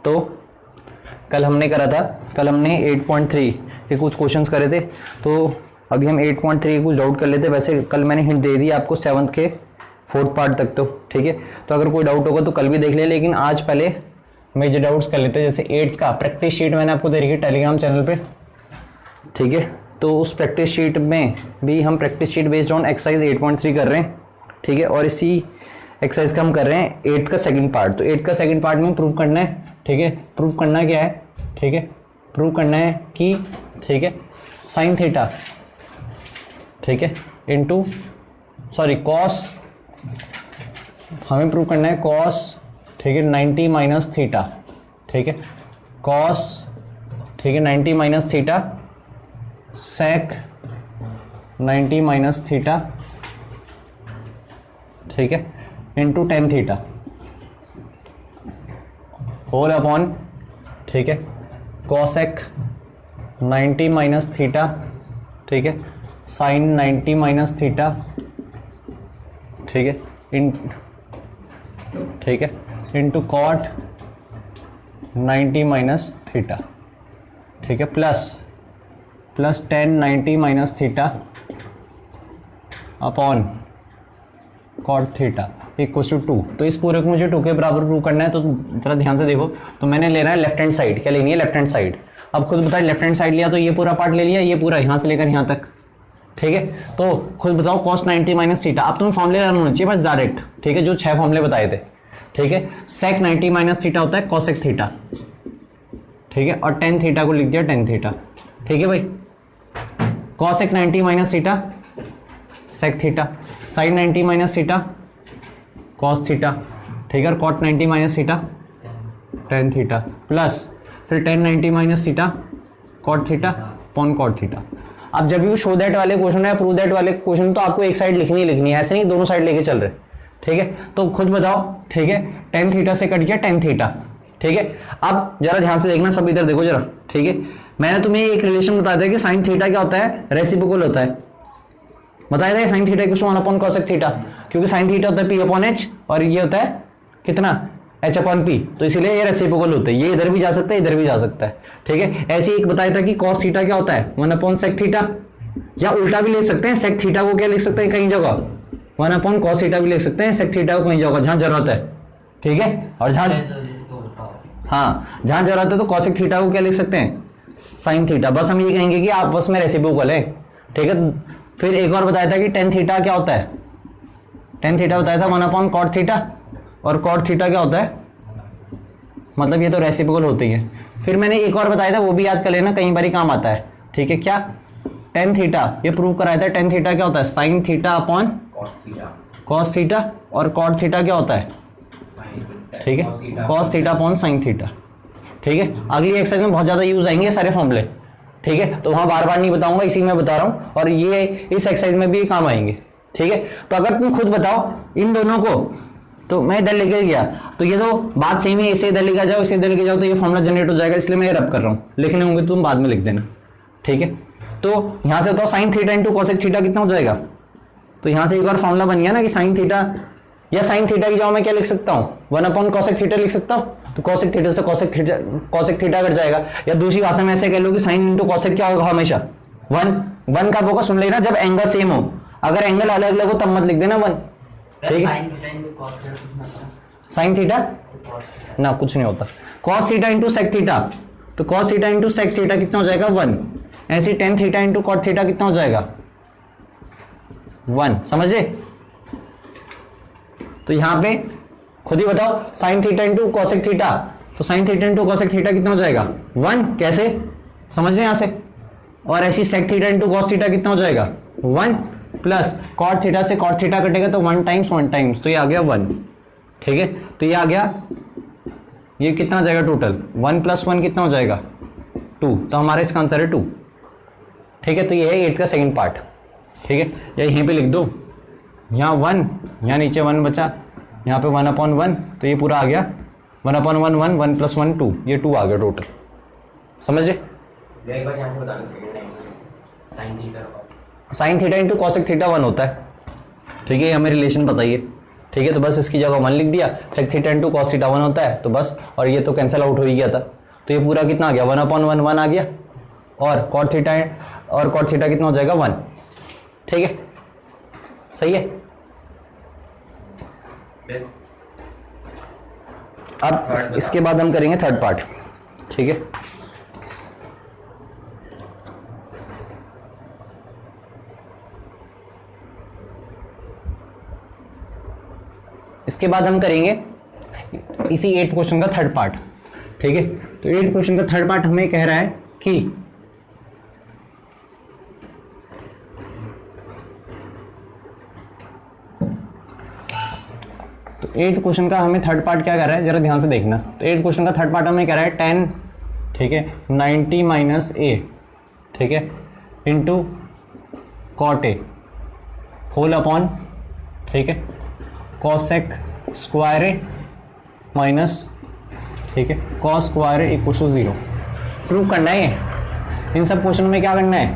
तो कल हमने करा था, कल हमने 8.3 के कुछ क्वेश्चंस करे थे, तो अभी हम 8.3 के कुछ डाउट कर लेते। वैसे कल मैंने हिंट दे दी आपको 7th के 4th पार्ट तक, तो ठीक है। तो अगर कोई डाउट होगा तो कल भी देख ले, लेकिन आज पहले मेजर डाउट्स कर लेते हैं। जैसे 8th का प्रैक्टिस शीट मैंने आपको दे रखी है टेलीग्राम चैनल पे, ठीक है। तो उस प्रैक्टिस शीट में भी हम practice sheet based on exercise 8.3 कर रहे हैं, ठीक है। और इसी एक्सरसाइज का हम कर रहे हैं 8th का सेकंड पार्ट। तो 8th का सेकंड पार्ट में प्रूव करना है, ठीक है। प्रूव करना क्या है, ठीक है, प्रूव करना है कि, ठीक है, साइन थीटा, ठीक है, इनटू सॉरी कॉस, हमें प्रूव करना है कॉस, ठीक है, 90 माइनस थीटा, ठीक है, कॉस, ठीक है, 90 minus theta, sec 90 minus theta, ठीक है, into tan theta whole upon, ठीक है, कॉसेक 90 माइनस थीटा, ठीक है, साइन 90 माइनस थीटा, ठीक है, इन, ठीक है, इंटू कॉट 90 माइनस थीटा, ठीक है, plus 10 90 minus theta upon cot theta equal to 2। तो इस पूरे को मुझे 2 के बराबर प्रूव करना है। तो जरा ध्यान से देखो, तो मैंने लेना है लेफ्ट हैंड साइड। क्या लेनी है? Left hand side. अब खुद बताओ, लेफ्ट हैंड साइड लिया तो ये पूरा पार्ट ले लिया, ये पूरा यहाँ से लेकर यहाँ तक, ठीक है। तो खुद बताओ कॉस 90 माइनस थीटा। अब तुम्हें फॉर्मूले रन होना चाहिए बस डायरेक्ट, ठीक है, जो 6 फॉर्मूले बताए थे, ठीक है। सेक 90 माइनस थीटा होता है कॉसेक थीटा, ठीक है, और टेन थीटा को लिख दिया टेन थीटा, ठीक है भाई। Cosec 90 minus theta sec theta, sine 90 minus theta cos theta, ठीक है, और cot 90 minus theta tan theta, plus फिर 10 90 minus theta cot theta upon cot theta. अब जब भी वो शो दैट वाले क्वेश्चन है, प्रूव दैट वाले क्वेश्चन, तो आपको एक साइड लिखनी है, ऐसे नहीं दोनों साइड लेके चल रहे, ठीक है। तो खुद बताओ, ठीक है, टेन थीटा से कट गया टेन थीटा, ठीक है। अब जरा ध्यान से देखना, सब इधर देखो जरा, ठीक है। मैंने तुम्हें एक रिलेशन बताया था कि साइन थीटा क्या होता है, रेसिप्रोकल होता है, बताया था sine theta equal to 1 upon cosec theta, क्योंकि साइन थीटा होता है p अपॉन h और ये होता है कितना h अपॉन p, तो इसीलिए ये रेसिप्रोकल होता है। ये इधर भी जा सकता है, इधर भी जा सकता है, ठीक है। ऐसे एक बताया था कि कॉस थीटा क्या होता है 1 अपॉन सेक थीटा, या उल्टा भी लिख सकते हैं, सेक थीटा को क्या लिख सकते हैं कहीं जगह 1 अपॉन कॉस थीटा भी लिख सकते हैं, सेक थीटा को कहीं जगह जहां जरूरत है, ठीक है। और जहां जरूरत है तो कॉसेक थीटा को क्या लिख सकते हैं साइन थीटा। बस हम ये कहेंगे कि आपस में रेसिप्रोकल है, ठीक है। फिर एक और बताया था कि टेन थीटा क्या होता है, टेन थीटा बताया था 1 अपॉन कॉट थीटा, और कॉट थीटा क्या होता है, मतलब ये तो रेसिप्रोकल होती है। फिर मैंने एक और बताया था, वो भी याद कर लेना, कई बार काम आता है, ठीक है। क्या? टेन थीटा, ये प्रूव कराया था, टेन थीटा क्या होता है sine theta upon cos theta, और कॉट थीटा क्या होता है, ठीक है, cos theta upon sine theta, ठीक है। अगली एक्सरसाइज में बहुत ज्यादा यूज आएंगे सारे फॉर्मूले, ठीक है, तो वहां बार बार नहीं बताऊंगा, इसी में बता रहा हूं, और ये इस एक्सरसाइज में भी काम आएंगे, ठीक है। तो अगर तुम खुद बताओ इन दोनों को, तो मैं इधर लेके गया तो ये तो बात सेम है, इसे इधर लेके जाओ, इसे इधर लेके जाओ, तो ये फॉर्मूला जनरेट हो जाएगा, इसलिए मैं रब कर रहा हूँ। लिखने होंगे तो तुम बाद में लिख देना, ठीक है। तो यहां से बताओ sine theta into cosec theta कितना हो जाएगा, तो यहां से एक बार फॉर्मूला बन गया ना कि साइन थीटा, या साइन थीटा की जगह मैं क्या लिख सकता हूँ 1 अपॉन कॉसेक थीटा लिख सकता हूँ, तो कॉसेक थीटा से कॉसेक थीटा कट जाएगा। या दूसरी भाषा में ऐसे कह लो कि साइन इंटू कॉसेक क्या होगा हमेशा 1 का होगा, सुन लेना, जब एंगल सेम हो, अगर एंगल अलग अलग हो तब मत लिख देना 1, ठीक है। साइन थीटा ना कुछ नहीं होता, cos theta into sec theta, तो cos theta into sec theta कितना हो जाएगा 1, ऐसे tan theta into cot theta कितना हो जाएगा 1, समझे। तो यहां पे खुद ही बताओ sine theta into cosec theta, तो sine theta into cosec theta कितना हो जाएगा 1, कैसे समझ रहे हैं यहां से। और ऐसी sec theta into cos theta कितना हो जाएगा 1, प्लस कॉट थीटा से कॉट थीटा कटेगा तो 1 टाइम्स, तो ये आ गया 1, ठीक है। तो ये आ गया, ये कितना हो जाएगा टोटल 1 + 1 कितना हो जाएगा 2, तो हमारा इसका आंसर है 2, ठीक है। तो ये है 8 का सेकंड पार्ट, ठीक है। या यहीं पे लिख दो, यहाँ 1, यहाँ नीचे 1 बचा, यहाँ पे 1 अपॉन 1, तो ये पूरा आ गया 1 अपॉन 1 1, 1 + 1 2, ये 2 आ गया टोटल, समझे। एक बार यहाँ से बताना sine theta sine theta into cosec theta 1 होता है, ठीक है, हमें रिलेशन बताइए, ठीक ठीक है, तो बस इसकी जगह 1 लिख दिया। Sec theta into cos theta 1 होता है, तो बस, और ये तो कैंसिल आउट हो ही गया था, तो ये पूरा कितना आ गया 1/1 1 आ गया, और कॉट थीटा कितना हो जाएगा 1। ठीक है, सही है। अब इसके बाद हम करेंगे थर्ड पार्ट। ठीक है, इसके बाद हम करेंगे इसी 8th क्वेश्चन का थर्ड पार्ट। ठीक है, तो 8th क्वेश्चन का थर्ड पार्ट हमें कह रहा है कि तो 8th क्वेश्चन का हमें थर्ड पार्ट क्या कर रहा है, जरा ध्यान से देखना। तो 8th क्वेश्चन का थर्ड पार्ट हमें कह रहा है 10, ठीक है, 90 माइनस ए, ठीक है, into cot A whole upon, ठीक है, कॉसेक स्क्वायर ए माइनस, ठीक है, cos square A equal to 0। Prove करना है ये। इन सब क्वेश्चन में क्या करना है,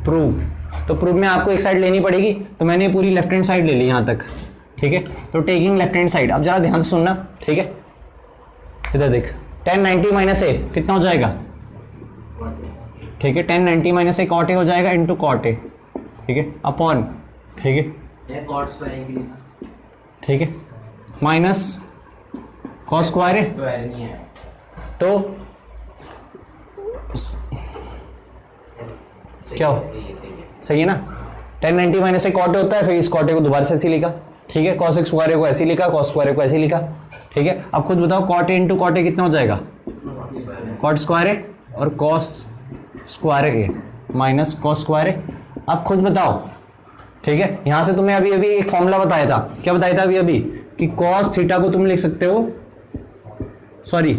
प्रूव। तो प्रूव में आपको एक साइड लेनी पड़ेगी, तो मैंने पूरी लेफ्ट हैंड साइड ले ली यहाँ तक। ठीक है, तो टेकिंग लेफ्ट हैंड साइड। अब जरा ध्यान से सुनना, ठीक है, इधर देख, 10 90 माइनस ए कितना हो जाएगा, ठीक है, 10 90 माइनस ए कॉट ए हो जाएगा इंटू कॉट ए, ठीक है, अपॉन, ठीक है, ठीक है, माइनस कॉस स्क्वायर ए, तो क्या हो, सही है ना, 10 90 माइनस ए कॉट ए होता है, फिर इस कॉट ए को दोबारा से ऐसे लिखा, ठीक है, कॉस स्क्वायर ए को ऐसे लिखा, कॉस स्क्वायर ए को ऐसे लिखा। ठीक है, अब खुद बताओ cot A into cot A कितना हो जाएगा, कॉट स्क्वायर ए और cos square A minus cos square A. अब खुद बताओ, ठीक है, यहां से तुम्हें अभी अभी एक फॉर्मूला बताया था, क्या बताया था अभी अभी, कि कॉस थीटा को तुम लिख सकते हो, सॉरी,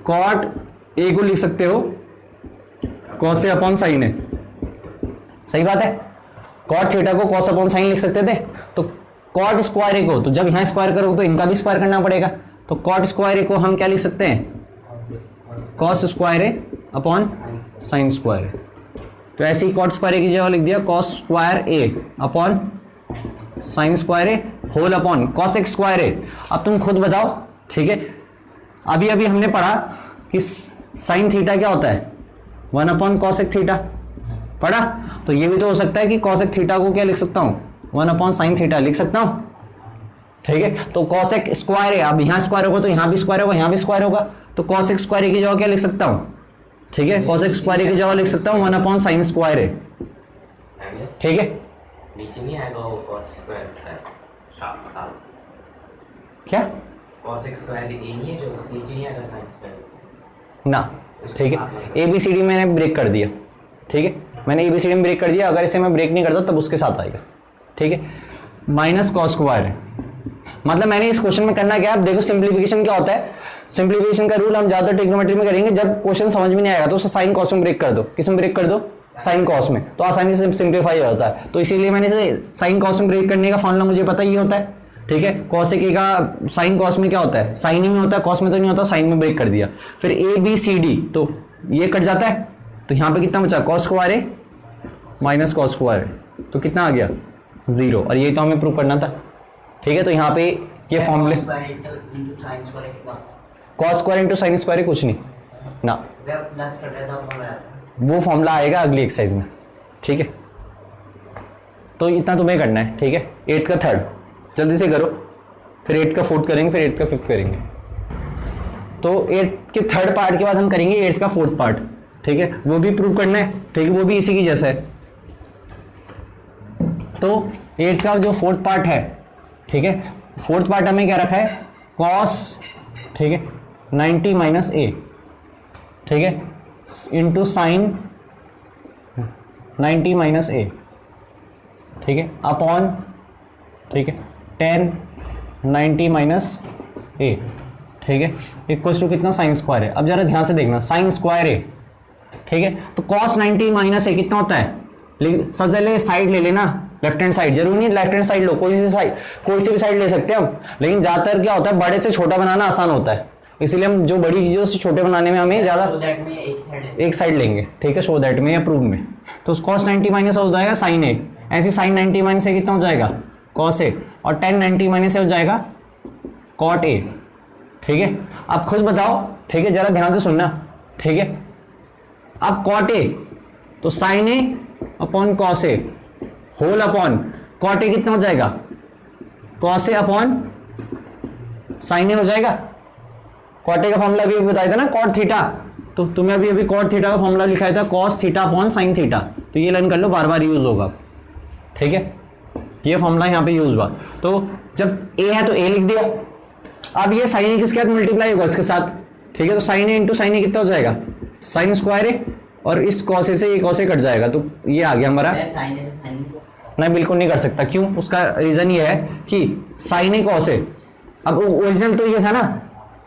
कॉट ए को लिख सकते हो कॉस ए अपॉन साइन ए। सही बात है, कॉट थीटा को कॉस अपॉन साइन लिख सकते थे, तो कॉट स्क्वायर ए को, तो जब यहां स्क्वायर करोगे तो इनका भी स्क्वायर करना पड़ेगा, तो कॉट स्क्वायर ए को हम क्या लिख सकते हैं, कॉस स्क्वायर ए अपॉन साइन स्क्वायर ए। तो ऐसे ही कॉट स्क्वायर ए की जगह लिख दिया cos square A upon sine square A whole upon cosec square A. अब तुम खुद बताओ, ठीक है, अभी अभी हमने पढ़ा कि साइन थीटा क्या होता है, 1 अपॉन कॉसेक थीटा, पढ़ा, तो ये भी तो हो सकता है कि कॉसेक थीटा को क्या लिख सकता हूं, 1 अपॉन साइन थीटा लिख सकता हूं। ठीक है, तो कॉसेक स्क्वायर है, अब यहां स्क्वायर होगा तो यहां भी स्क्वायर होगा, यहां भी स्क्वायर होगा, तो कॉसेक स्क्वायर की जगह क्या लिख सकता हूं, ठीक है, कॉसेक स्क्वायर की जगह लिख सकता हूं 1 अपॉन साइन स्क्वायर है। ठीक है, नीचे नहीं आएगा वो cos स्क्वायर साथ, क्या cosec स्क्वायर ए नहीं है जो उसके नीचे नहीं आएगा sin स्क्वायर ना, ठीक है, ABCD मैंने ब्रेक कर दिया, ठीक है, मैंने ABCD में ब्रेक कर दिया, अगर इसे मैं ब्रेक नहीं करता तब उसके साथ आएगा। ठीक है, माइनस कॉस स्क्वायर है, मतलब मैंने इस क्वेश्चन में करना क्या है, अब देखो सिंप्लीफिकेशन क्या होता है, सिंप्लीफिकेशन का रूल हम ज्यादातर ट्रिग्नोमेट्री में करेंगे, जब क्वेश्चन समझ में नहीं आएगा तो उसे साइन कॉस में ब्रेक कर दो, किस में ब्रेक कर दो, साइन कॉस में, तो आसानी से सिंप्लीफाई हो जाता है। तो इसीलिए मैंने साइन कॉस में ब्रेक करने का फॉर्मूला मुझे पता ही होता है। ठीक है, कॉस ए का साइन कॉस में क्या होता है, साइन ही में होता है, कॉस में तो नहीं होता, साइन में ब्रेक कर दिया, फिर ABCD, तो ये कट जाता है, तो यहाँ पे कितना बचा, cos square A minus cos square ए, तो कितना आ गया 0, और ये तो हमें प्रूव करना था। ठीक है, तो यहाँ पे ये फॉर्मूले cos square into sine square कुछ नहीं ना, वो फॉर्मूला आएगा अगली एक्सरसाइज में। ठीक है, तो इतना तुम्हें करना है। ठीक है, 8th का थर्ड जल्दी से करो, फिर 8th का फोर्थ करेंगे, फिर 8th का फिफ्थ करेंगे। तो 8th के थर्ड पार्ट के बाद हम करेंगे 8th का फोर्थ पार्ट। ठीक है, वो भी प्रूव करना है। ठीक है, वो भी इसी की जैसा है। तो 8th का जो फोर्थ पार्ट है, ठीक है, फोर्थ पार्ट हमें क्या रखा है, कॉस, ठीक है, 90 माइनस ए, ठीक है, इंटू साइन 90 माइनस ए, ठीक है, अपॉन, ठीक है, 10 90 माइनस ए, ठीक है, इक्वल्स टू कितना, साइन स्क्वायर है। अब जरा ध्यान से देखना, साइन स्क्वायर ए, ठीक है, तो कॉस 90 माइनस ए कितना होता है, सबसे पहले साइड ले लेना, लेफ्ट हैंड साइड, जरूरी नहीं लेफ्ट हैंड साइड लो, कोई सी भी साइड ले सकते हैं हम, लेकिन ज्यादातर क्या होता है, बड़े से छोटा बनाना आसान होता है, इसीलिए हम जो बड़ी चीजों से छोटे बनाने में हमें ज्यादा एक साइड लेंगे। ठीक है, शो दैट में या प्रूव में, तो कॉस 90 माइनस हो जाएगा साइन ए, ऐसे साइन 90 माइनस ए कितना हो जाएगा कॉस ए, और tan 90 माइनस ए हो जाएगा कॉट ए। ठीक है, अब खुद बताओ, ठीक है, जरा ध्यान से सुनना, ठीक है। अब कॉट ए तो sine A upon cos A whole upon cot A कितना हो जाएगा, cos A upon sine A हो जाएगा। कॉट ए का फॉर्मूला अभी बताया था ना, कॉट थीटा, तो तुम्हें अभी कॉट थीटा का फॉर्मूला लिखाया था cos theta upon sine theta, तो ये लर्न कर लो, बार बार यूज होगा। ठीक है, ये फॉर्मूला यहाँ पे यूज हुआ। तो जब ए है तो ए लिख दिया। अब ये साइन ए किसके साथ मल्टीप्लाई होगा, इसके साथ। ठीक है, तो साइन ए इंटू साइन ए कितना हो जाएगा, साइन स्क्वायर ए, और इस कॉस ए से ये कॉस ए कट जाएगा, तो ये आ गया हमारा। नहीं, बिल्कुल नहीं कर सकता। क्यों? उसका रीजन ये है कि साइन ए कॉस ए, अब ओरिजिनल तो ये था ना,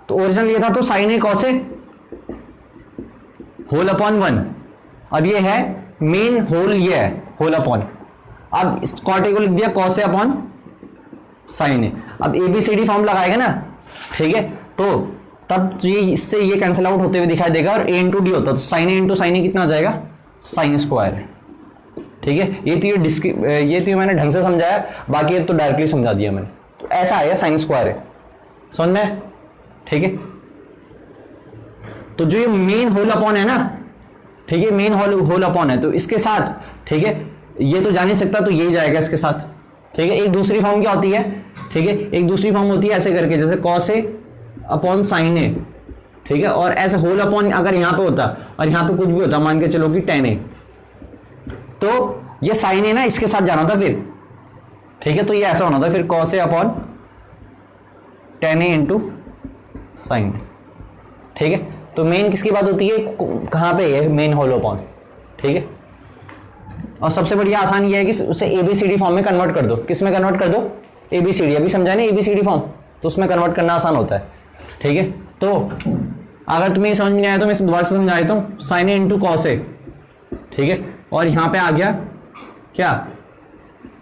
तो ओरिजिनल ये था, तो sine A cos A whole upon 1। अब ये है मेन होल, ये है होल अपॉन। अब इस कॉट ए को लिख दिया कॉस ए अपॉन साइन ए। अब ABCD फॉर्म लगाएगा ना, ठीक है, तो तब ये इससे ये कैंसिल आउट होते हुए दिखाई देगा, और A इंटू डी होता, तो साइन ए इंटू साइन ए कितना आ जाएगा, साइन स्क्वायर। ठीक है, ये तो मैंने ढंग से समझाया, बाकी ये तो डायरेक्टली समझा दिया मैंने। तो ऐसा आया साइन स्क्वायर है, समझ में? ठीक है, तो जो ये मेन होल अपॉन है ना, ठीक है, मेन होल अपॉन है, तो इसके साथ, ठीक है, ये तो जा नहीं सकता, तो यही जाएगा इसके साथ। ठीक है, एक दूसरी फॉर्म क्या होती है, ठीक है, एक दूसरी फॉर्म होती है ऐसे करके, जैसे कॉस ए अपॉन साइन ए। ठीक है, और ऐसे होल अपॉन अगर यहाँ पे होता और यहाँ पे कुछ भी होता, मान के चलो कि tan ए, तो ये साइन ए ना इसके साथ जाना था फिर। ठीक है, तो ये ऐसा होना था फिर cos A upon tan A into sine. ठीक है, तो मेन किसकी बात होती है, कहाँ पे है मेन होल अपॉन। ठीक है, और सबसे बढ़िया आसान ये है कि उसे ABCD फॉर्म में कन्वर्ट कर दो। किस में कन्वर्ट कर दो, ABCD, अभी समझा नहीं ABCD फॉर्म, तो उसमें कन्वर्ट करना आसान होता है। ठीक है, तो अगर तुम्हें समझ में नहीं आया तो मैं दोबारा से समझा देता हूँ, sign A into cos A. ठीक है, और यहाँ पे आ गया क्या,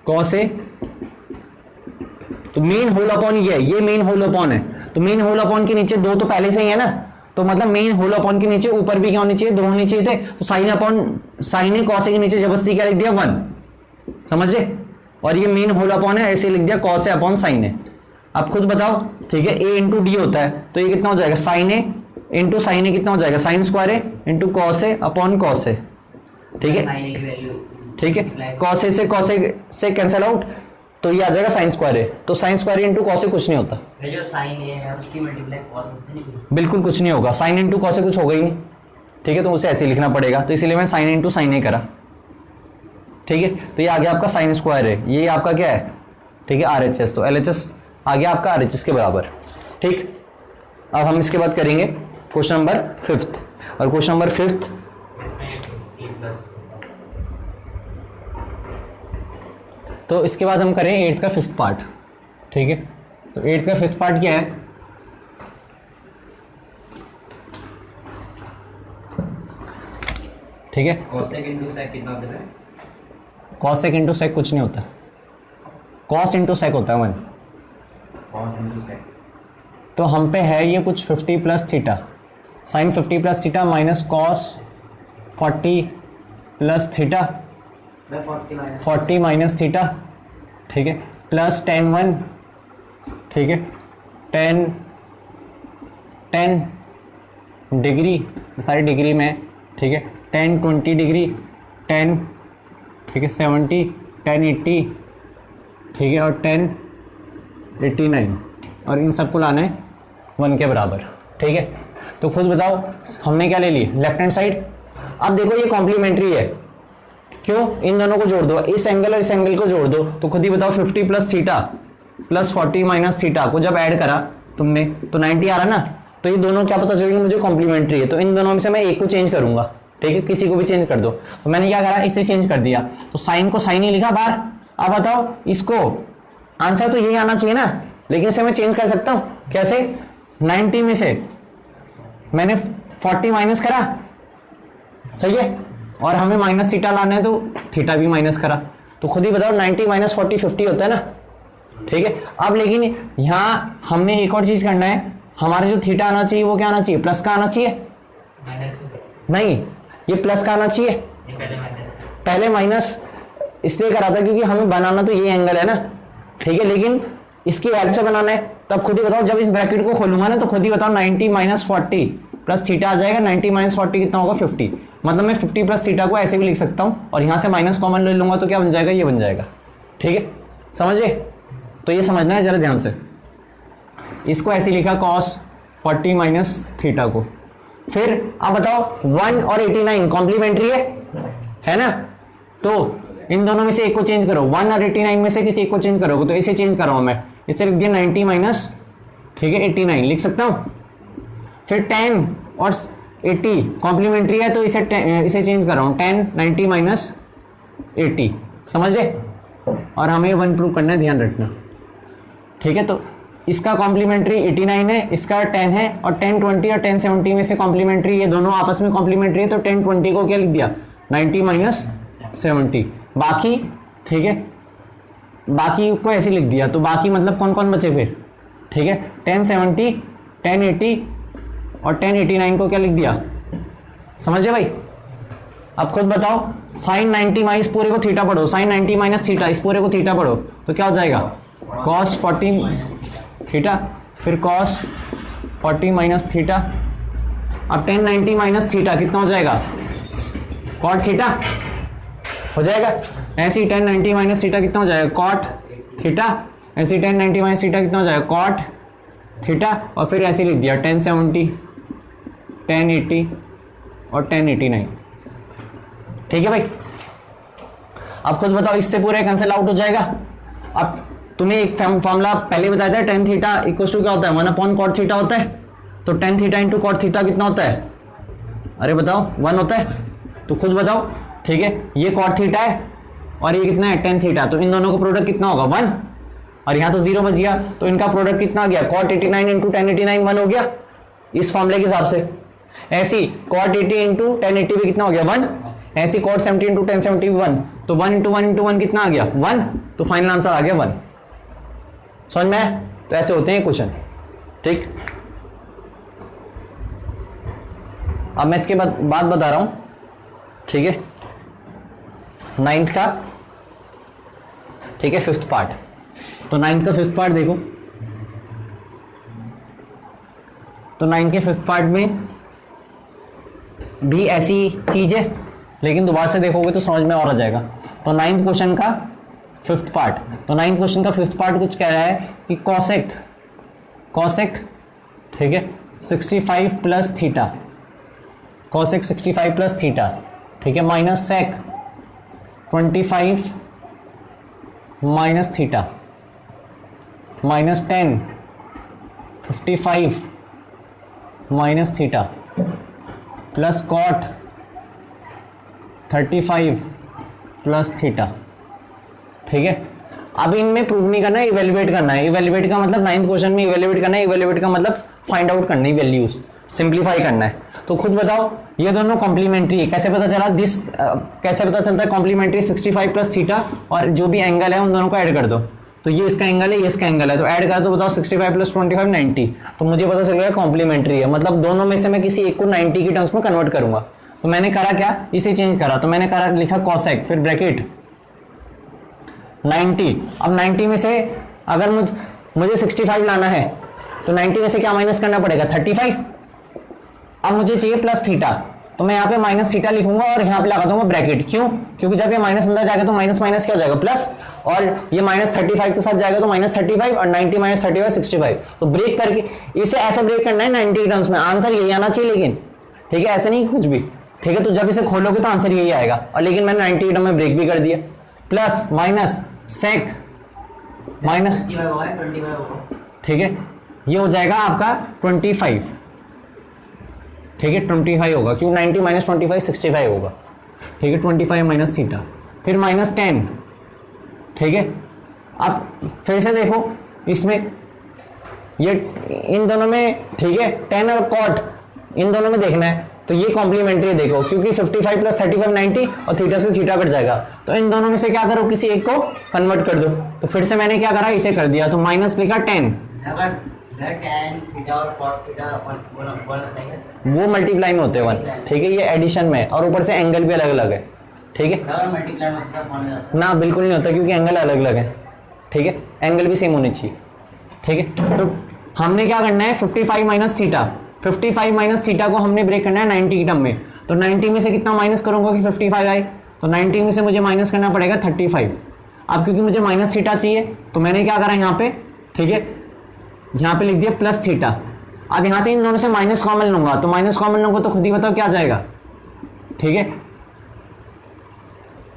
कॉस ए, तो मेन होल अपॉन ये मेन होल अपॉन है, तो मेन होल अपॉन के नीचे दो तो पहले से ही है ना, तो मतलब मेन होल अपॉन के नीचे ऊपर भी क्या होनी चाहिए, दो होनी चाहिए थे, तो sine upon sine A cos A के नीचे जबरदस्ती क्या लिख दिया, 1। समझे? और ये मेन होल अपॉन है, ऐसे लिख दिया कॉस ए अपॉन साइन ए। अब खुद बताओ, ठीक है, ए इंटू डी होता है, तो ये कितना हो जाएगा, साइन ए इंटू साइन ए कितना हो जाएगा, sine square A into cos A upon cos ए। ठीक है, ठीक है, कॉस ए से कैंसिल आउट, तो ये आ जाएगा साइन स्क्वायर ए, तो sine square into cos A कुछ नहीं होता, जो साइन ए है उसकी मल्टीप्लाई कॉस से नहीं, बिल्कुल कुछ नहीं होगा, साइन इंटू कॉस ए कुछ होगा ही नहीं। ठीक है, तो उसे ऐसे लिखना पड़ेगा, तो इसीलिए मैं साइन इंटू साइन ए करा। ठीक है, तो ये आ गया आपका साइन स्क्वायर है, ये आपका क्या है, ठीक है, RHS, तो LHS आ गया आपका RHS के बराबर। ठीक, अब हम इसके बाद करेंगे क्वेश्चन नंबर 5th, और क्वेश्चन नंबर 5th तो इसके बाद हम करें 8th का 5th पार्ट। ठीक है, तो 8th का 5th पार्ट क्या है, ठीक है, कॉस सेक इंटू सेक कितना होता है, कॉस सेक इंटू सेक कुछ नहीं होता, कॉस इंटू सेक होता है 1। कॉस इंटू सेक, तो हम पे है ये कुछ 50 plus theta, sine 50 plus theta minus cos 40 plus theta, 40 minus theta, ठीक है, प्लस tan 1, ठीक है, tan डिग्री, सारी डिग्री में, ठीक है, tan 20 डिग्री, tan, ठीक है, 70, tan 80, ठीक है, और tan 89, और इन सबको लाना है 1 के बराबर। ठीक है, तो खुद बताओ हमने क्या ले ली, लेफ्ट हैंड साइड। अब देखो ये कॉम्प्लीमेंट्री है, क्यों, इन दोनों को जोड़ दो, इस एंगल और इस एंगल को जोड़ दो, तो खुद ही बताओ 50 plus theta plus 40 minus theta को जब ऐड करा तुमने तो 90 आ रहा ना, तो ये दोनों क्या पता चलेगा मुझे कॉम्प्लीमेंट्री है, तो इन दोनों में से मैं एक को चेंज करूंगा। ठीक है, किसी को भी चेंज कर दो, तो मैंने क्या करा, इसे चेंज कर दिया, तो साइन को साइन ही लिखा बाहर। अब बताओ इसको, आंसर तो यही आना चाहिए ना, लेकिन इसे मैं चेंज कर सकता हूँ, कैसे, 90 में से मैंने 40 माइनस करा, सही है, और हमें माइनस थीटा लाना है तो थीटा भी माइनस करा, तो खुद ही बताओ 90 माइनस 40 50 होता है ना। ठीक है, अब लेकिन यहाँ हमने एक और चीज करना है, हमारे जो थीटा आना चाहिए वो क्या आना चाहिए, प्लस का आना चाहिए, नहीं ये प्लस का आना चाहिए, पहले माइनस इसलिए करा था क्योंकि हमें बनाना तो ये एंगल है ना, ठीक है, लेकिन इसकी हेल्प से बनाना है, तब खुद ही बताओ, जब इस ब्रैकेट को खोलूंगा ना तो खुद ही बताओ 90 माइनस 40 प्लस थीटा आ जाएगा। 90 माइनस 40 कितना होगा 50, मतलब मैं 50 प्लस थीटा को ऐसे भी लिख सकता हूँ और यहाँ से माइनस कॉमन ले लूंगा तो क्या बन जाएगा, ये बन जाएगा। ठीक है, समझे? तो ये समझना है जरा ध्यान से। इसको ऐसे लिखा cos 40 माइनस थीटा को। फिर आप बताओ 1 और 89 कॉम्प्लीमेंट्री है ना, तो इन दोनों में से एक को चेंज करो, 1 और 89 में से किसी एक को चेंज करोगे, तो इसे चेंज कर रहा हूं मैं, इसे लिख दिया 90 माइनस, ठीक है 89 लिख सकता हूं। फिर 10 और 80 कॉम्प्लीमेंट्री है तो इसे चेंज कर रहा हूं, 10 90 माइनस 80, समझे? और हमें 1 प्रूव करना है, ध्यान रखना। ठीक है, तो इसका कॉम्प्लीमेंट्री 89 है, इसका 10 है, और 10 20 और 10 70 में से कॉम्प्लीमेंट्री, ये दोनों आपस में कॉम्प्लीमेंट्री है, तो 10 20 को क्या लिख दिया 90 माइनस 70, बाकी ठीक है, बाकी को ऐसे लिख दिया। तो बाकी मतलब कौन कौन बचे फिर, ठीक है 10 70 10 80 और 10 89 को क्या लिख दिया, समझे भाई? अब खुद बताओ, साइन 90 माइनस पूरे को थीटा पढ़ो, साइन 90 माइनस थीटा इस पूरे को थीटा पढ़ो तो क्या हो जाएगा cos 40 थीटा, फिर cos 40 माइनस थीटा। अब 10 90 माइनस थीटा कितना हो जाएगा, cot थीटा हो जाएगा। ऐसे ही 10 90 माइनस थीटा कितना हो जाएगा, cot थीटा। ऐसे ही 10 90 माइनस थीटा कितना हो जाएगा, cot थीटा। और फिर ऐसे लिख दिया 10 70 10 80 और 10 89। ठीक है भाई, अब खुद बताओ, इससे पूरे कैंसिल आउट हो जाएगा। अब तुम्हें एक फॉर्मूला पहले बताया था, tan थीटा इक्वल टू क्या होता है, 1/cot थीटा होता है। तो tan theta into cot theta कितना होता है, अरे बताओ 1 होता है। तो खुद बताओ, ठीक है, ये cot थीटा है और ये कितना है tan थीटा, तो इन दोनों का प्रोडक्ट कितना होगा 1, और यहाँ तो 0 बच गया, तो इनका प्रोडक्ट कितना आ गया, cot 89 इंटू tan 89 1 हो गया इस फॉर्मूले के हिसाब से। ऐसी cot 80 इंटू tan 80 भी कितना हो गया 1, ऐसी cot 70 इंटू tan 70 1, तो 1 इंटू 1 इंटू 1 कितना आ गया 1, तो फाइनल आंसर आ गया 1। समझ में आया? तो ऐसे होते हैं क्वेश्चन। ठीक, अब मैं इसके बाद बात बता रहा हूं, ठीक है, 9th का, ठीक है 5th पार्ट। तो 9th का 5th पार्ट देखो, तो 9th के 5th पार्ट में भी ऐसी चीज है, लेकिन दोबारा से देखोगे तो समझ में और आ जाएगा। तो 9th क्वेश्चन का 5th पार्ट, तो 9th क्वेश्चन का 5th पार्ट कुछ कह रहा है कि कॉसेक ठीक है 65 plus theta, cosec 65 plus theta, ठीक है, minus sec 25 minus theta, minus 10 55 minus theta, plus cot 35 plus theta. ठीक है, अब इनमें प्रूव नहीं करना है, इवेल्युएट करना है। इवेल्युएट का मतलब 9th क्वेश्चन में इवेल्युएट करना है, इवेल्युएट का मतलब फाइंड आउट करना है, वैल्यूज सिंप्लीफाई करना है। तो खुद बताओ, ये दोनों कॉम्प्लीमेंट्री है, कैसे पता चला दिस, कैसे पता चलता है कॉम्प्लीमेंट्री, 65 प्लस थीटा और जो भी एंगल है उन दोनों को ऐड कर दो। तो ये इसका एंगल है, ये इसका एंगल है, तो ऐड कर दो, बताओ 65 प्लस 25 90, तो मुझे पता चल गया कॉम्प्लीमेंट्री है, मतलब दोनों में से मैं किसी एक को 90 की टर्म्स में कन्वर्ट करूंगा। तो मैंने करा क्या, इसे चेंज करा, तो मैंने करा लिखा कॉसेक, फिर ब्रैकेट 90। अब 90 में से अगर मुझे 65 लाना है तो 90 में से क्या माइनस करना पड़ेगा 35। अब मुझे चाहिए प्लस थीटा, तो मैं यहाँ पे माइनस थीटा लिखूंगा और यहाँ पे लगा दूंगा ब्रैकेट। क्यों? क्योंकि जब ये माइनस अंदर जाएगा तो माइनस माइनस क्या हो जाएगा प्लस, और ये माइनस 35 के साथ जाएगा तो माइनस 35 और 90 माइनस 35 65। तो ब्रेक करके इसे ऐसे ब्रेक करना है 90 के टर्म्स में, आंसर यही आना चाहिए लेकिन, ठीक है, ऐसे नहीं कुछ भी, ठीक है। तो जब इसे खोलोगे तो आंसर यही आएगा, और लेकिन मैंने 90 के टर्म में ब्रेक भी कर दिया। प्लस माइनस सेक माइनस, ठीक है, ये हो जाएगा आपका 25, ठीक है 25 होगा, क्यों 90 माइनस 25 65 होगा, ठीक है 25 माइनस थीटा, फिर माइनस 10, ठीक है। अब फिर से देखो इसमें ये इन दोनों में, ठीक है 10 और कॉट इन दोनों में देखना है, तो ये कॉम्प्लीमेंट्री देखो, क्योंकि 55 प्लस 35 90 और थीटा से थीटा कट जाएगा, तो इन दोनों में से क्या करो किसी एक को कन्वर्ट कर दो। तो फिर से मैंने क्या करा, इसे कर दिया, तो माइनस लिखा 10, वो मल्टीप्लाई में होते हैं 1, ठीक है, ये एडिशन में, और ऊपर से एंगल भी अलग अलग है, ठीक है ना, बिल्कुल नहीं होता क्योंकि एंगल अलग अलग है, ठीक है। एंगल भी सेम होनी चाहिए, ठीक है। तो हमने क्या करना है 55 माइनस थीटा, 55 माइनस थीटा को हमने ब्रेक करना है 90 की टर्म में। तो 90 में से कितना माइनस करूंगा कि 55 आए, तो 90 में से मुझे माइनस करना पड़ेगा 35। अब क्योंकि मुझे माइनस थीटा चाहिए तो मैंने क्या करा यहाँ पे, ठीक है, यहाँ पे लिख दिया प्लस थीटा। अब यहाँ से इन दोनों से माइनस कॉमन लूंगा, तो माइनस कॉमन लूंगा तो खुद ही बताओ क्या आ जाएगा, ठीक है।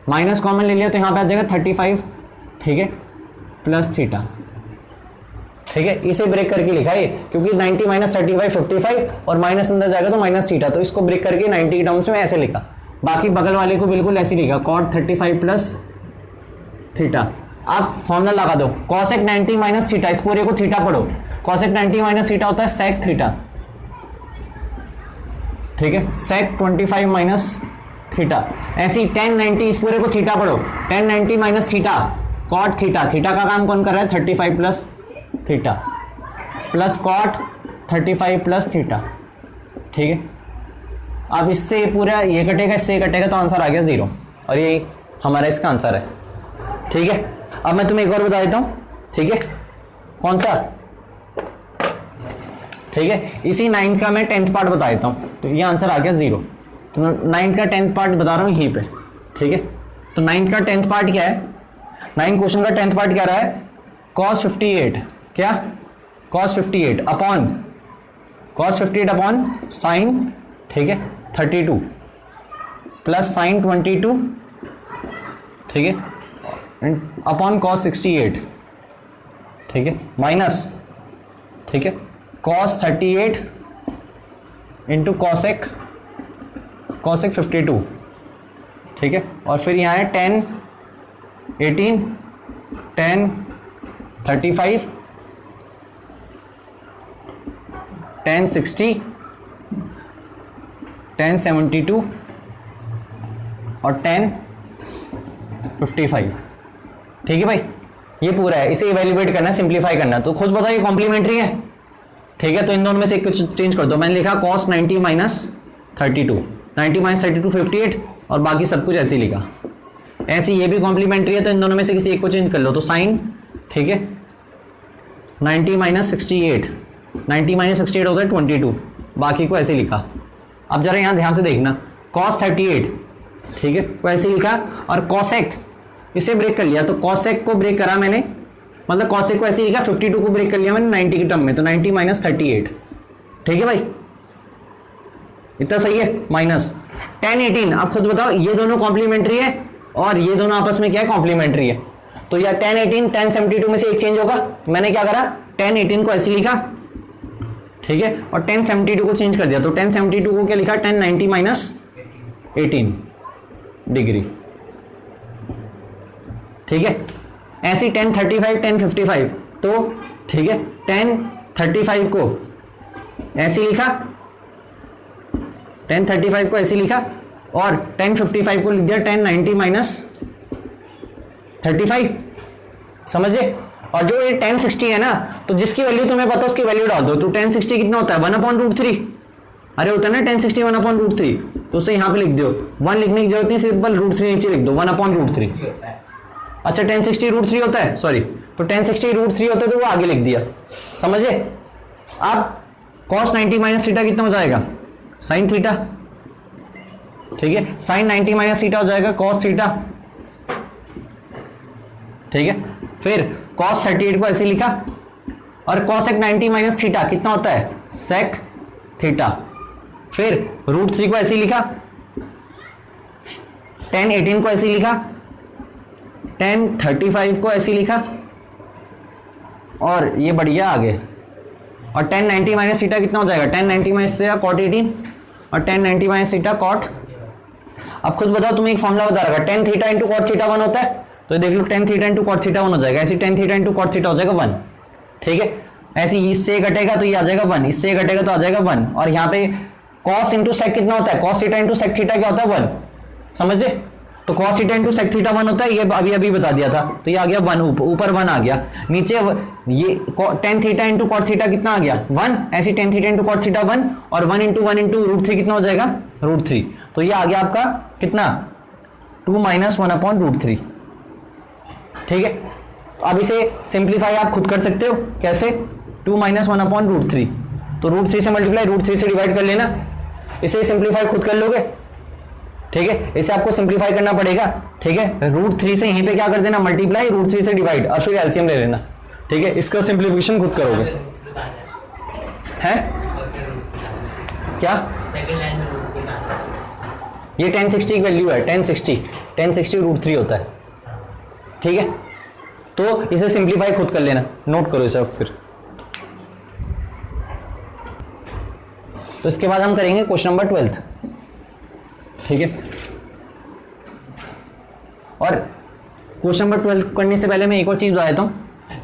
माइनस कॉमन ले लिया तो यहाँ पे आ जाएगा 35, ठीक है, प्लस थीटा, ठीक है। इसे ब्रेक करके लिखा है क्योंकि 90 माइनस 35 55 और माइनस अंदर जाएगा तो माइनस थीटा, तो इसको ब्रेक करके 90 के टर्म्स में ऐसे लिखा। बाकी बगल वाले को बिल्कुल ऐसे लिखा, कॉट 35 प्लस थीटा। आप फॉर्मूला लगा दो, कॉसेक 90 माइनस थीटा, इस पूरे को थीटा पढ़ो, कॉसेक 90 माइनस थीटा होता है सेक थीटा, ठीक है, सेक 25 माइनस थीटा। ऐसी 10 90 इस पूरे को थीटा पढ़ो, 10 90 minus theta cot theta, theta का काम कौन कर रहा है 35 plus theta plus cot 35 plus theta, ठीक है। अब इससे पूरा ये कटेगा, इससे ये कटेगा तो आंसर आ गया 0 और ये हमारा इसका आंसर है, ठीक है। अब मैं तुम्हें एक और बता देता हूं, ठीक है, कौन सा, ठीक है, इसी 9th का मैं 10th पार्ट बता देता हूं, तो ये आंसर आ गया 0। तो 9th का 10th पार्ट बता रहा हूं यहीं पे, ठीक है। तो 9th का 10th पार्ट क्या है, 9 क्वेश्चन का 10th पार्ट क्या रहा है, cos 58, क्या cos 58 upon cos 58 upon sine, ठीक है, 32 प्लस साइन 22, ठीक है, अपॉन cos 68, ठीक है, माइनस, ठीक है, cos 38 इंटू कॉसेक 52, ठीक है। और फिर यहाँ है 10 18 10 35 10 60 10 72 और 10 55, ठीक है भाई, ये पूरा है। इसे इवेल्युएट करना है, सिंप्लीफाई करना है, तो खुद बताओ ये कॉम्प्लीमेंट्री है, ठीक है। तो इन दोनों में से एक कुछ चेंज कर दो, मैंने लिखा cos 90 माइनस 32, 90 माइनस 32 58 और बाकी सब कुछ ऐसे ही लिखा। ऐसे ये भी कॉम्प्लीमेंट्री है तो इन दोनों में से किसी एक को चेंज कर लो, तो साइन, ठीक है, 90 माइनस 68, 90 माइनस 68 होता है 22, बाकी को ऐसे लिखा। अब जरा यहाँ ध्यान से देखना, cos 38, ठीक है, वो ऐसे लिखा, और cosec इसे ब्रेक कर लिया, तो cosec को ब्रेक करा मैंने, मतलब cosec को ऐसे लिखा, 52 को ब्रेक कर लिया मैंने 90 की टर्म में, तो 90 माइनस 38, ठीक है भाई, इतना सही है। माइनस 10 18, आप खुद बताओ ये दोनों कॉम्प्लीमेंट्री है और ये दोनों आपस में क्या है, कॉम्प्लीमेंट्री है। तो या 10 18 10 72 में से एक चेंज होगा, मैंने क्या करा 10 18 को ऐसे लिखा, ठीक है, और 10 72 को चेंज कर दिया, तो 10 72 को क्या लिखा 10 90 माइनस 18 डिग्री, ठीक है। ऐसी 10 35 10 55, तो ठीक है 10 35 को ऐसे लिखा, 10 35 को ऐसे लिखा, और 10 55 को लिख दिया 10 90 माइनस 35, समझे। और जो ये 10 60 है ना, तो जिसकी वैल्यू तुम्हें पता उसकी वैल्यू डाल दो, तो 10 60 कितना होता है 1/√3, अरे होता है ना 10 60 1/√3, तो उसे यहाँ पे लिख दो, 1 लिखने की जरूरत नहीं, सिंपल √3 नीचे लिख दो, 1/√3। अच्छा 10 60 √3 होता है, सॉरी, तो 10 60 √3 होता है तो वो आगे लिख दिया, समझे। अब cos 90 माइनस थीटा कितना हो जाएगा, साइन थीटा, ठीक है, साइन 90 माइनस थीटा हो जाएगा cos थीटा, ठीक है। फिर cos 38 को ऐसे लिखा, और cosec 90 माइनस थीटा कितना होता है sec थीटा, फिर √3 को ऐसे लिखा, 10 18 को ऐसे लिखा, 10 35 को ऐसे लिखा, और ये बढ़िया आगे, और 10 90 माइनस थीटा कितना हो जाएगा 10 90 माइनस थीटा cot 18, और 10 90 माइनस थीटा cot। अब खुद बताओ, तुम्हें एक फॉर्मूला बता रखा, 10 थीटा इंटू cot थीटा 1 होता है, तो देख लो 10 थीटा इंटू cot थीटा 1 हो जाएगा, ऐसे 10 थीटा इंटू cot थीटा हो जाएगा 1, ठीक है। ऐसे इससे घटेगा तो ये आ जाएगा 1, इससे घटेगा तो आ जाएगा 1, और यहाँ पे cos इंटू sec कितना होता है, cos theta into sec theta क्या होता है 1, समझे। तो cos theta into sec theta 1 होता है, ये अभी अभी बता दिया था, तो ये आ गया 1, ऊपर 1 आ गया, नीचे ये 10 थीटा इंटू cot थीटा कितना आ गया 1, ऐसे 10 थीटा इंटू cot थीटा 1, और 1 इंटू √3 कितना हो जाएगा √3, तो ये आ गया आपका कितना 2 - 1/√3, ठीक है। तो अब इसे सिंप्लीफाई आप खुद कर सकते हो, कैसे? 2 - 1 अपॉन √3, तो √3 से मल्टीप्लाई √3 से डिवाइड कर लेना, इसे सिंप्लीफाई खुद कर लोगे, ठीक है? इसे आपको सिंप्लीफाई करना पड़ेगा, ठीक है? √3 से यहीं पे क्या कर देना, मल्टीप्लाई, √3 से डिवाइड और फिर एलसीएम ले लेना, ठीक है? इसका सिंप्लीफिकेशन खुद करोगे, है क्या? सेकंड लाइन में रूट के कहां से? ये 1060 की वैल्यू है, 1060 √3 होता है, ठीक है? तो इसे सिंप्लीफाई खुद कर लेना, नोट करो इसे अब फिर। तो इसके बाद हम करेंगे क्वेश्चन नंबर 12, ठीक है? और क्वेश्चन नंबर 12 करने से पहले मैं एक और चीज बता देता हूं,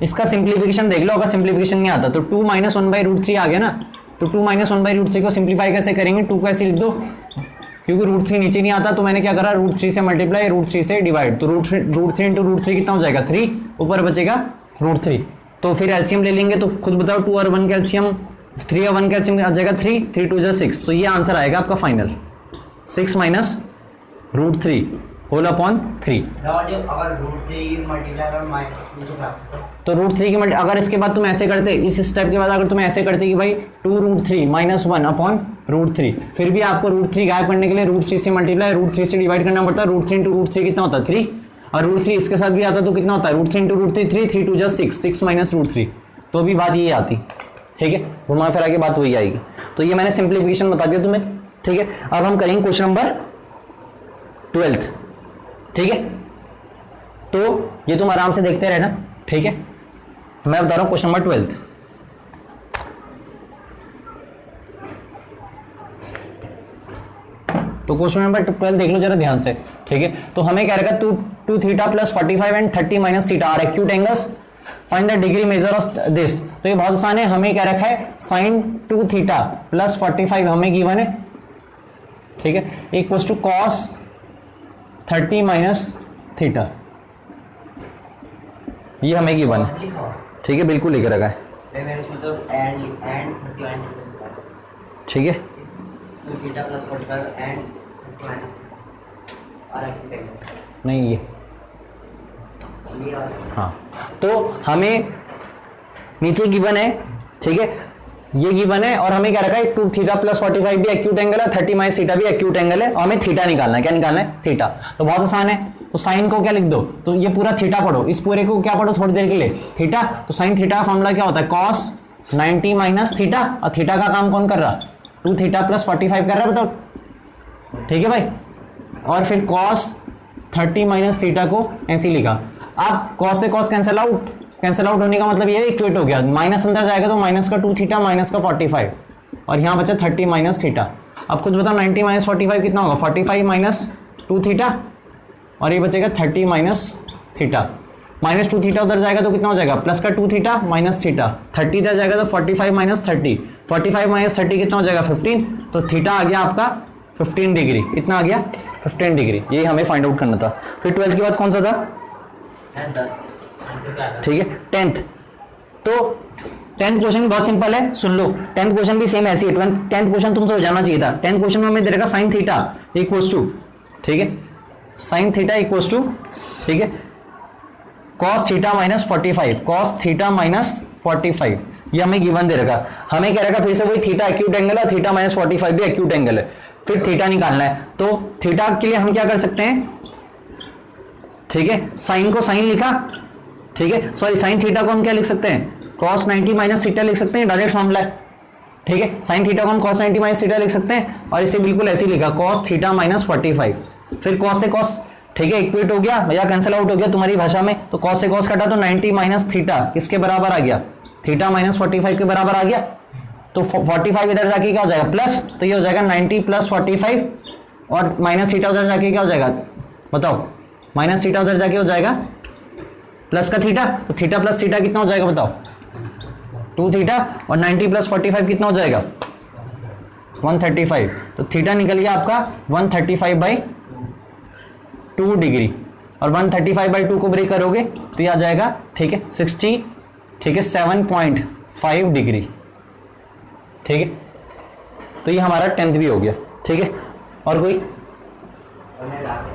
इसका सिंप्लीफिकेशन देख लो, अगर सिंप्लीफिकेशन नहीं आता तो 2 - 1/√3 आ गया ना, तो 2 - 1/√3 को सिंप्लीफाई कैसे करेंगे, 2 को ऐसे लिख दो, क्योंकि √3 नीचे नहीं आता, तो मैंने क्या करा, √3 से मल्टीप्लाई, √3 से डिवाइड, तो √3 × √3 कितना हो जाएगा, 3, ऊपर बचेगा √3, तो फिर एलसीएम ले लेंगे, तो खुद बताओ 2 और 1 कैल्शियम, 3 और 1 कैल्शियम आ जाएगा 3, 3 2 6, तो ये आंसर आएगा आपका फाइनल, 6 - √3 होल अपॉन 3। अगर √3 मल्टीप्लाई और माइनस तो √3 की अगर इसके बाद तुम ऐसे करते, इस स्टेप के बाद अगर तुम ऐसे करते कि भाई 2 √3 - 1 अपॉन √3, फिर भी आपको √3 गायब करने के लिए √3 से मल्टीप्लाई, √3 से डिवाइड करना पड़ता है, √3 × √3 कितना होता है, 3, और √3 इसके साथ भी आता तो कितना होता है, √3 × √3 3, 3 2 6, 6 - √3, तो भी बात ये आती, ठीक है? घुमा फिरा के बात वही आएगी। तो ये मैंने सिंप्लीफिकेशन बता दिया तुम्हें, ठीक है? अब हम करेंगे क्वेश्चन नंबर 12, ठीक है? तो ये तुम आराम से देखते रहना, ठीक है? मैं बता रहा हूं क्वेश्चन नंबर 12। तो क्वेश्चन नंबर 12 देख लो जरा ध्यान से, ठीक है? तो हमें क्या रहेगा, 2 थीटा + 45 and 30 - theta are acute angles, find the degree measure of this. तो ये बहुत आसान है, हमें क्या रखा है, sin 2 थीटा + 45 हमें गिवन है, ठीक है? इक्वल्स टू cos 30 - थीटा, ये हमें गिवन है, ठीक है? बिल्कुल लिख रखा है, मतलब एंड 30 ठीक है? 2 थीटा + 45 एंड 30 और नहीं ये, चलिए और हाँ, तो हमें नीचे गिवन है, ठीक है? ये गिवन है और हमें क्या रखा है, 2 थीटा + 45 भी एक्यूट एंगल है, 30 - थीटा भी एक्यूट एंगल है, और हमें थीटा निकालना है, क्या निकालना है, थीटा। तो बहुत आसान है, तो साइन को क्या लिख दो, तो ये पूरा थीटा पढ़ो, इस पूरे को क्या पढ़ो थोड़ी देर के लिए, थीटा। तो साइन थीटा का फॉर्मूला क्या होता है, cos 90 - थीटा, और थीटा का काम कौन कर रहा, 2 थीटा + 45 कर रहा है, बताओ, ठीक है भाई? और फिर cos 30 - थीटा को ऐसे लिखा। अब cos से cos कैंसिल आउट होने का मतलब ये इक्वेट हो गया, माइनस अंदर जाएगा तो माइनस का 2 थीटा माइनस का 45, और यहाँ बचा 30 - थीटा। अब कुछ बताओ 90 - 45 कितना होगा, 45 - 2 थीटा, और ये बचेगा 30 - थीटा। -2 थीटा उधर जाएगा तो कितना हो जाएगा, प्लस का 2 थीटा माइनस थीटा, 30 इधर जाएगा तो 45 - 30, 45 - 30 कितना हो जाएगा, 15, तो थीटा आ गया आपका 15 डिग्री, कितना आ गया, 15 डिग्री। ये हमें फाइंड आउट करना था। फिर 12 के बाद कौन सा था, 10, ठीक है? 10th, तो 10th क्वेश्चन बहुत सिंपल है, सुन लो। 10th क्वेश्चन भी सेम ऐसी है, 10th क्वेश्चन तुमसे हो जाना चाहिए था। 10th क्वेश्चन में हमें दे रखा sin थीटा इक्वल्स टू, ठीक है, sin थीटा इक्वल्स टू, ठीक है, cos थीटा - 45, cos थीटा - 45, ये हमें गिवन दे रखा। हमें क्या रखा, फिर से वही थीटा एक्यूट एंगल है, थीटा - 45 भी एक्यूट एंगल है, फिर थीटा निकालना है। तो थीटा के लिए हम क्या कर सकते हैं, ठीक है, साइन को साइन लिखा, ठीक है, सॉरी साइन थीटा को हम क्या लिख सकते हैं, cos 90 - थीटा लिख सकते हैं, डायरेक्ट फॉर्मूला है, ठीक है? साइन थीटा को हम cos 90 - थीटा लिख सकते हैं, और इसे बिल्कुल ऐसे लिखा, cos थीटा - 45, फिर cos से cos, ठीक है, इक्वेट हो गया या कैंसिल आउट हो गया तुम्हारी भाषा में, तो cos से cos कटा तो 90 - थीटा किसके बराबर आ गया, थीटा - 45 के बराबर आ गया। तो 45 इधर जाके क्या हो जाएगा, प्लस, तो ये हो जाएगा 90 + 45, और माइनस थीटा उधर जाके क्या हो जाएगा, बताओ, माइनस थीटा उधर जाके हो जाएगा प्लस का थीटा, तो थीटा + थीटा कितना हो जाएगा, बताओ, 2 थीटा, और 90 + 45 कितना हो जाएगा, 135, तो थीटा निकल गया आपका 135/2 डिग्री, और 135/2 को ब्रेक करोगे तो ये आ जाएगा, ठीक है, 60, ठीक है, 7.5 डिग्री, ठीक है? तो ये हमारा 10th भी हो गया, ठीक है? और कोई और मैं लास्ट